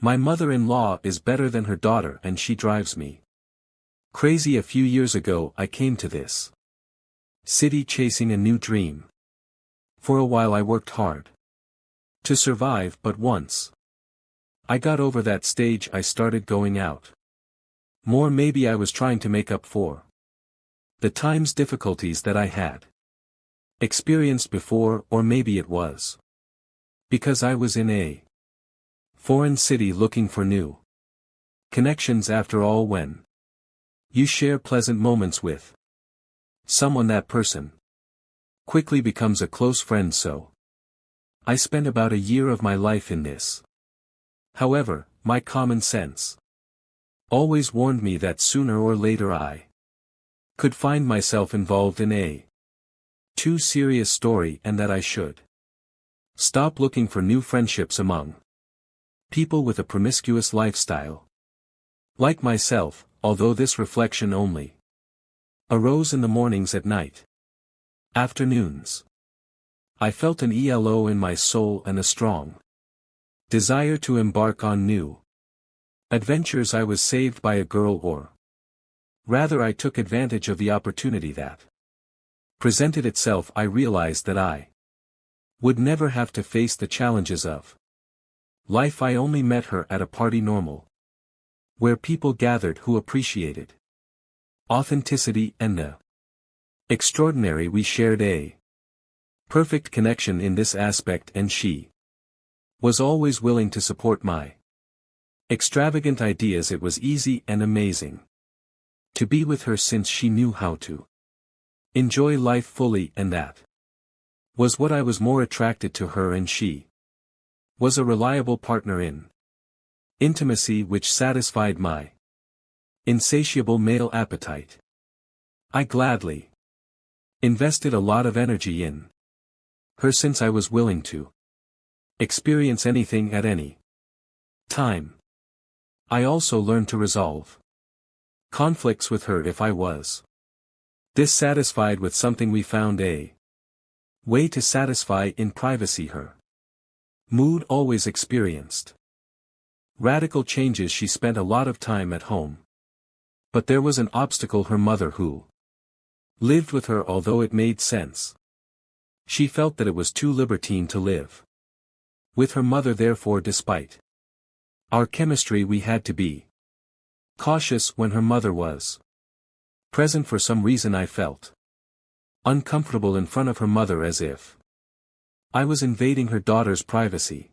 My mother-in-law is better than her daughter and she drives me crazy. A few years ago I came to this city chasing a new dream. For a while I worked hard to survive, but once I got over that stage I started going out more. Maybe I was trying to make up for the time's difficulties that I had experienced before, or maybe it was because I was in a foreign city looking for new connections. After all, when you share pleasant moments with someone, that person quickly becomes a close friend. So I spent about a year of my life in this. However, my common sense always warned me that sooner or later I could find myself involved in a too serious story, and that I should stop looking for new friendships among people with a promiscuous lifestyle like myself. Although this reflection only arose in the mornings, at night, afternoons, I felt an elo in my soul and a strong desire to embark on new adventures. I was saved by a girl, or rather I took advantage of the opportunity that presented itself. I realized that I would never have to face the challenges of life. I only met her at a party normal, where people gathered who appreciated authenticity and the extraordinary. We shared a perfect connection in this aspect, and she was always willing to support my extravagant ideas. It was easy and amazing to be with her, since she knew how to enjoy life fully, and that was what I was more attracted to her. And she was a reliable partner in intimacy, which satisfied my insatiable male appetite. I gladly invested a lot of energy in her, since I was willing to experience anything at any time. I also learned to resolve conflicts with her if I was dissatisfied with something. We found a way to satisfy in privacy her mood. Always experienced radical changes. She spent a lot of time at home, but there was an obstacle: her mother, who lived with her. Although it made sense, she felt that it was too libertine to live with her mother. Therefore, despite our chemistry, we had to be cautious. When her mother was present, for some reason I felt uncomfortable in front of her mother, as if I was invading her daughter's privacy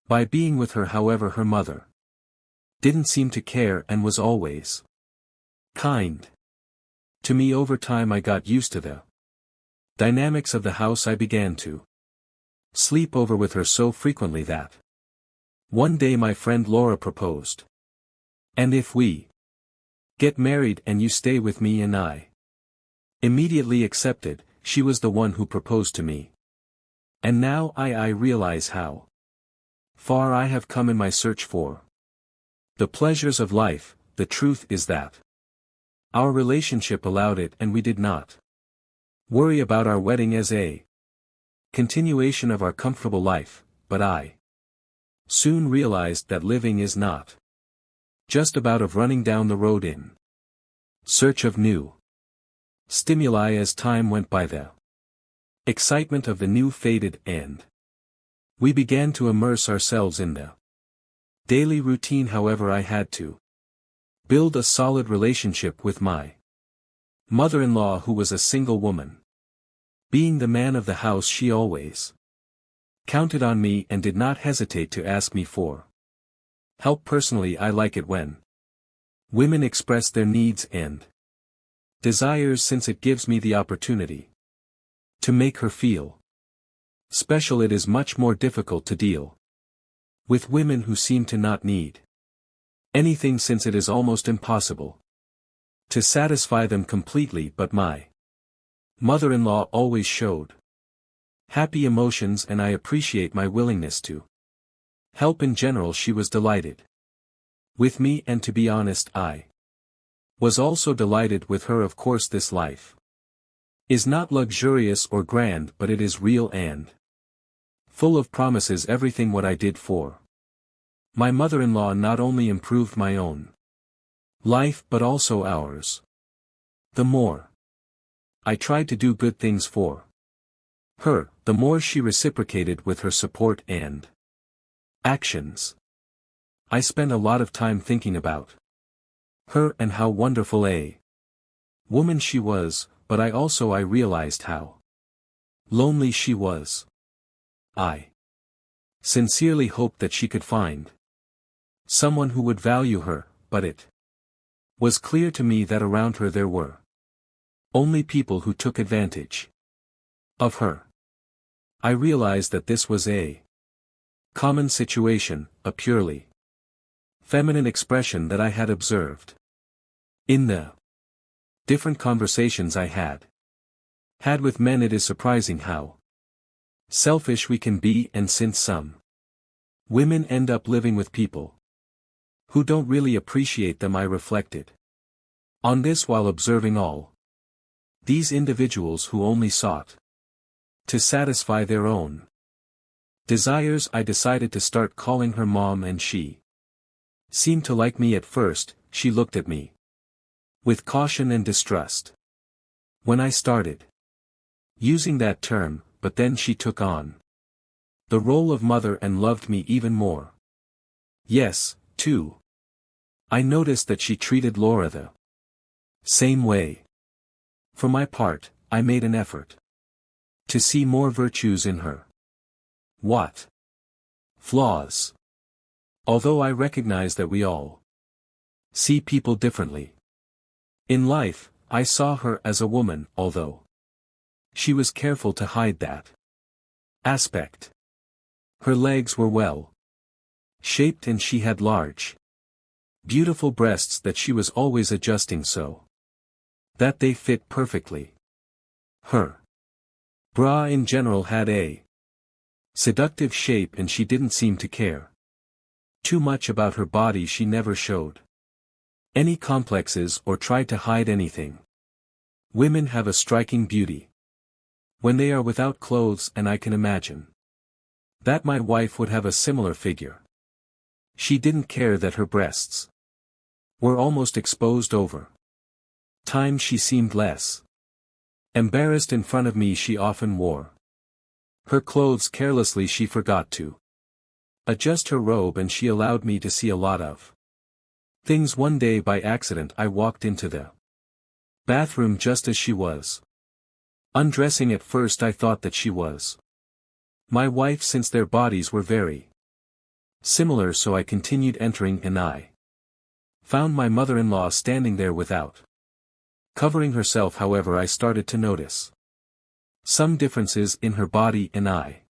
by being with her. However, her mother didn't seem to care and was always kind to me. Over time I got used to the dynamics of the house. I began to sleep over with her so frequently that one day my friend Laura proposed. "And if we get married and you stay with me?" And I immediately accepted. She was the one who proposed to me. And now I realize how far I have come in my search for the pleasures of life. The truth is that our relationship allowed it, and we did not worry about our wedding as a continuation of our comfortable life. But I soon realized that living is not just about running down the road in search of new stimuli. As time went by, the excitement of the new faded, and we began to immerse ourselves in the daily routine. However, I had to build a solid relationship with my mother-in-law, who was a single woman. Being the man of the house, she always counted on me and did not hesitate to ask me for help. Personally, I like it when women express their needs and desires, since it gives me the opportunity to make her feel special. It is much more difficult to deal with women who seem to not need anything, since it is almost impossible to satisfy them completely. But my mother-in-law always showed happy emotions, and I appreciate my willingness to help. In general, she was delighted with me, and to be honest, I was also delighted with her. Of course, this life is not luxurious or grand, but it is real and full of promises. Everything what I did for My mother-in-law not only improved my own life but also ours. The more I tried to do good things for her, the more she reciprocated with her support and actions. I spent a lot of time thinking about her and how wonderful a woman she was, but I realized how lonely she was. I sincerely hoped that she could find someone who would value her, but it was clear to me that around her there were only people who took advantage of her. I realized that this was a common situation, a purely feminine expression that I had observed in the different conversations I had with men. It is surprising how selfish we can be, and since some women end up living with people who don't really appreciate them, I reflected on this while observing all these individuals who only sought to satisfy their own desires. I decided to start calling her mom, and she seemed to like me at first. She looked at me with caution and distrust when I started using that term, but then she took on the role of mother and loved me even more. Yes, too. I noticed that she treated Laura the same way. For my part, I made an effort to see more virtues in her. What flaws? Although I recognize that we all see people differently in life, I saw her as a woman, although she was careful to hide that aspect. Her legs were well shaped and she had large, beautiful breasts that she was always adjusting so that they fit perfectly. Her bra in general had a seductive shape and she didn't seem to care too much about her body. She never showed any complexes or tried to hide anything. Women have a striking beauty when they are without clothes, and I can imagine that my wife would have a similar figure. She didn't care that her breasts were almost exposed. Over time she seemed less embarrassed in front of me. She often wore her clothes carelessly. She forgot to adjust her robe and she allowed me to see a lot of things. One day by accident I walked into the bathroom just as she was undressing. At first I thought that she was my wife since their bodies were very similar, so I continued entering and I found my mother-in-law standing there without covering herself. However, I started to notice some differences in her body and I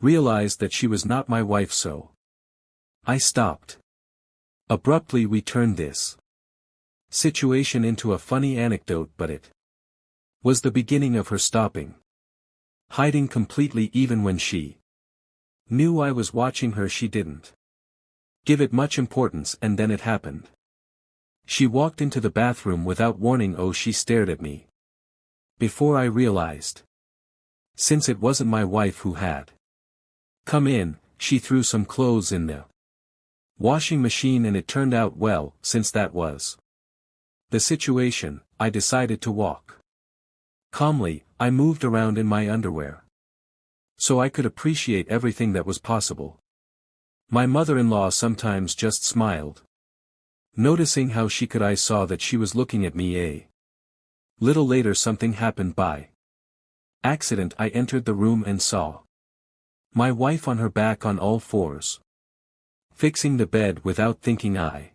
realized that she was not my wife, so I stopped. Abruptly we turned this situation into a funny anecdote, but it was the beginning of her stopping hiding completely. Even when she knew I was watching her, she didn't give it much importance, and then it happened. She walked into the bathroom without warning. Oh, she stared at me before I realized. Since it wasn't my wife who had come in, she threw some clothes in the washing machine, and it turned out well. Since that was the situation, I decided to walk calmly. I moved around in my underwear so I could appreciate everything that was possible. My mother-in-law sometimes just smiled, noticing how she could. I saw that she was looking at me. A little later something happened. By accident I entered the room and saw my wife on her back on all fours, fixing the bed. Without thinking I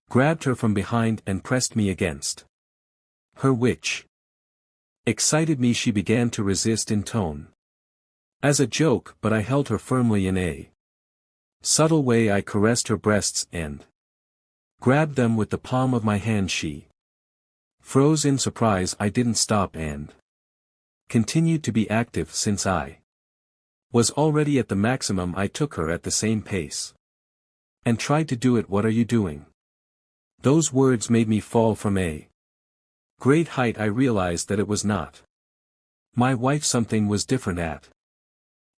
grabbed her from behind and pressed me against her, which excited me. She began to resist in tone as a joke, but I held her firmly. In a subtle way I caressed her breasts and grabbed them with the palm of my hand. She froze in surprise. I didn't stop and continued to be active. Since I was already at the maximum, I took her at the same pace and tried to do it. What are you doing? Those words made me fall from a great height. I realized that it was not my wife. Something was different. At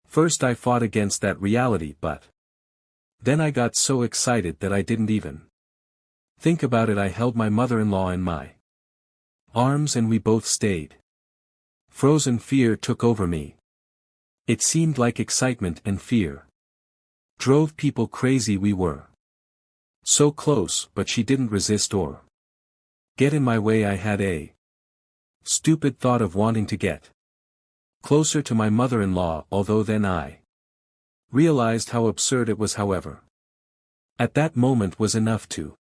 first I fought against that reality, but Then I got so excited that I didn't even think about it. I held my mother-in-law in my arms and we both stayed. Frozen. Fear took over me. It seemed like excitement and fear drove people crazy. We were so close, but she didn't resist or get in my way. I had a stupid thought of wanting to get closer to my mother-in-law, although then I realized how absurd it was. However, at that moment was enough to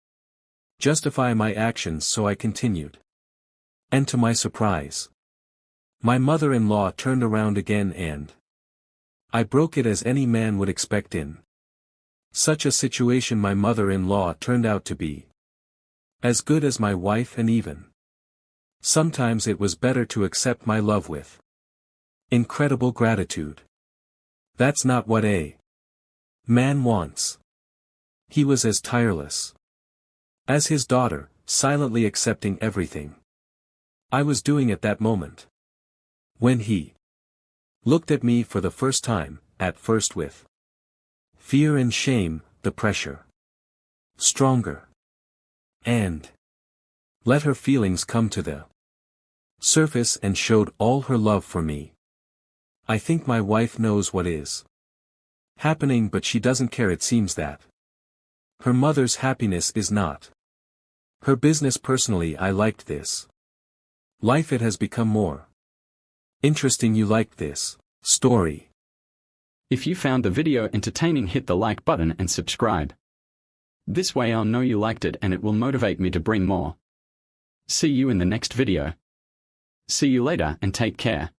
justify my actions, so I continued. And to my surprise, my mother-in-law turned around again and I broke it, as any man would expect in such a situation. My mother-in-law turned out to be as good as my wife, and even sometimes it was better to accept my love with incredible gratitude. That's not what a man wants. He was as tireless as his daughter, silently accepting everything I was doing at that moment. When he looked at me for the first time, at first with fear and shame, the pressure stronger, and let her feelings come to the surface and showed all her love for me. I think my wife knows what is happening, but she doesn't care. It seems that her mother's happiness is not her business. Personally, I liked this life. It has become more interesting. You liked this story? If you found the video entertaining, hit the like button and subscribe. This way I'll know you liked it and it will motivate me to bring more. See you in the next video. See you later and take care.